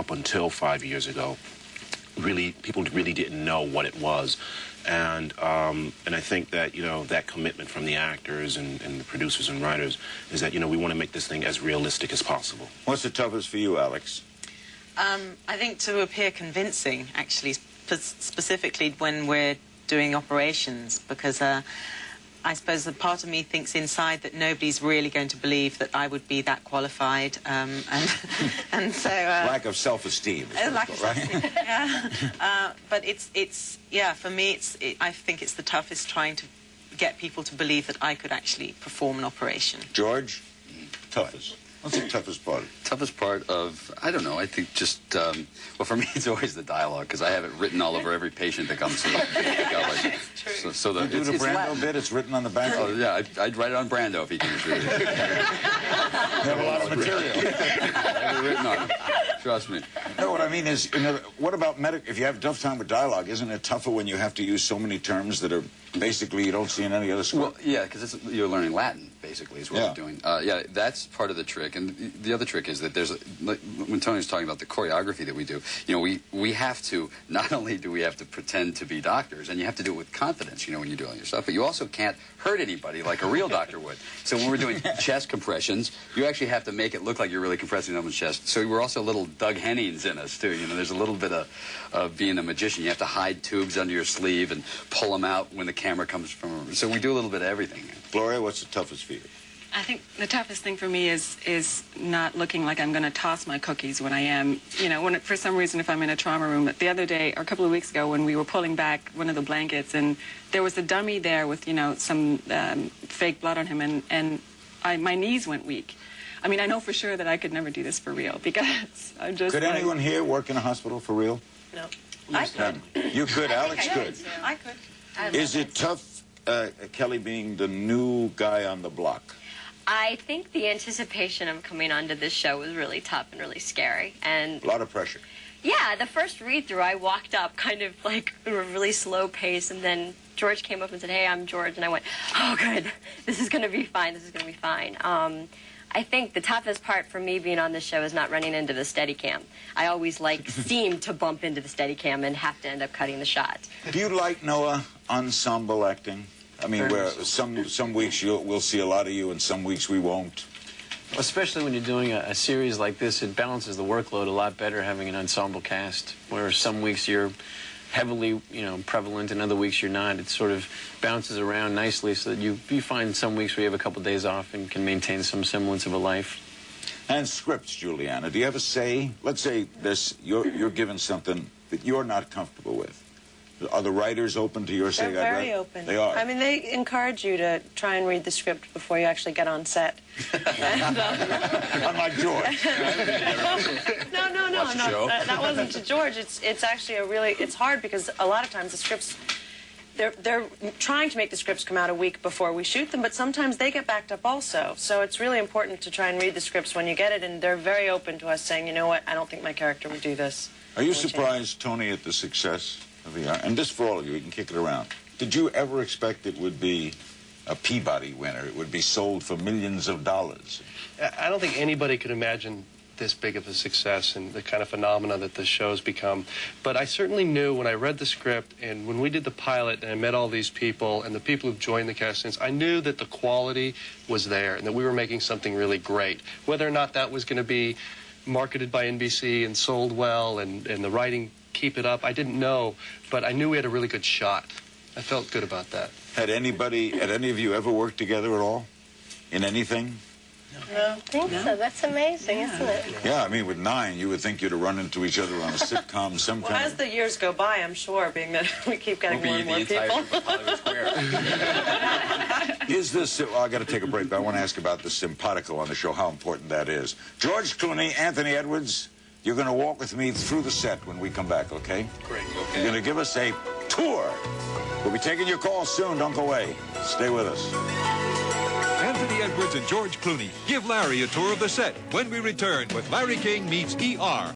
up until 5 years ago, people really didn't know what it was. And I think that, that commitment from the actors and the producers and writers is that, we want to make this thing as realistic as possible. What's the toughest for you, Alex? I think to appear convincing, actually, specifically when we're doing operations, because I suppose a part of me thinks inside that nobody's really going to believe that I would be that qualified, and so lack of self-esteem. Lack of self-esteem, yeah. But yeah, for me, I think it's the toughest, trying to get people to believe that I could actually perform an operation. George, toughest. What's the toughest part? Toughest part of, I don't know, I think just, well, for me, it's always the dialogue, because I have it written all over every patient that comes in. So you do the Brando bit, it's written on the back? Oh, yeah, I'd write it on Brando if he can read it. You have a lot of material. I have it written on it. Trust me. No, what I mean is, what about if you have a tough time with dialogue, isn't it tougher when you have to use so many terms that are basically you don't see in any other script? Well, yeah, because you're learning Latin, basically, is what we're doing. Yeah, that's part of the trick. And the other trick is that like, when Tony's talking about the choreography that we do, we have to, not only do we have to pretend to be doctors, and you have to do it with confidence, when you're doing your stuff, but you also can't hurt anybody like a real doctor would. So when we're doing chest compressions, you actually have to make it look like you're really compressing someone's chest. So we're also a little Doug Hennings in us, too. There's a little bit of being a magician. You have to hide tubes under your sleeve and pull them out when the camera comes from. So we do a little bit of everything. Gloria, what's the toughest for you? I think the toughest thing for me is not looking like I'm going to toss my cookies when I am, when for some reason if I'm in a trauma room. The other day, or a couple of weeks ago, when we were pulling back one of the blankets, and there was a dummy there with, some fake blood on him, and my knees went weak. I mean, I know for sure that I could never do this for real, because I'm just Could anyone here work in a hospital for real? No. I could. You could, Alex could. I could. Is it tough, Kelly, being the new guy on the block? I think the anticipation of coming onto this show was really tough and really scary. And a lot of pressure. Yeah, the first read-through, I walked up kind of like at a really slow pace, and then George came up and said, "Hey, I'm George," and I went, "Oh, good. This is going to be fine. This is going to be fine." I think the toughest part for me being on this show is not running into the Steadicam. I always seem to bump into the Steadicam and have to end up cutting the shots. Do you like, Noah, ensemble acting? I mean, where some weeks we'll see a lot of you, and some weeks we won't. Especially when you're doing a series like this, it balances the workload a lot better having an ensemble cast, where some weeks you're heavily, prevalent, and other weeks you're not. It sort of bounces around nicely so that you find some weeks where you have a couple of days off and can maintain some semblance of a life. And scripts, Juliana, do you ever say, let's say this, you're given something that you're not comfortable with. Are the writers open to your saying? They're very open. They are. I mean, they encourage you to try and read the script before you actually get on set. And, unlike George. No. That wasn't to George. It's actually it's hard because a lot of times the scripts, they're trying to make the scripts come out a week before we shoot them, but sometimes they get backed up also. So it's really important to try and read the scripts when you get it, and they're very open to us saying, you know what, I don't think my character would do this. Are you surprised, Tony, at the success of the art? And this for all of you, you can kick it around. Did you ever expect it would be a Peabody winner? It would be sold for millions of dollars? I don't think anybody could imagine this big of a success and the kind of phenomena that the show's become. But I certainly knew when I read the script and when we did the pilot and I met all these people and the people who've joined the cast since, I knew that the quality was there and that we were making something really great. Whether or not that was going to be marketed by NBC and sold well and the writing keep it up, I didn't know, but I knew we had a really good shot. I felt good about that. Had any of you ever worked together at all? In anything? No. I think so. That's amazing, isn't it? Yeah, I mean, with 9, you would think you'd have run into each other on a sitcom, some Well, kind as the years go by, I'm sure, being that we keep getting more and more people. Is this, I got to take a break, but I want to ask about the simpatico on the show, how important that is. George Clooney, Anthony Edwards, you're going to walk with me through the set when we come back, okay? Great, okay. You're going to give us a tour. We'll be taking your call soon. Don't go away. Stay with us. Anthony Edwards and George Clooney give Larry a tour of the set when we return with Larry King Meets ER.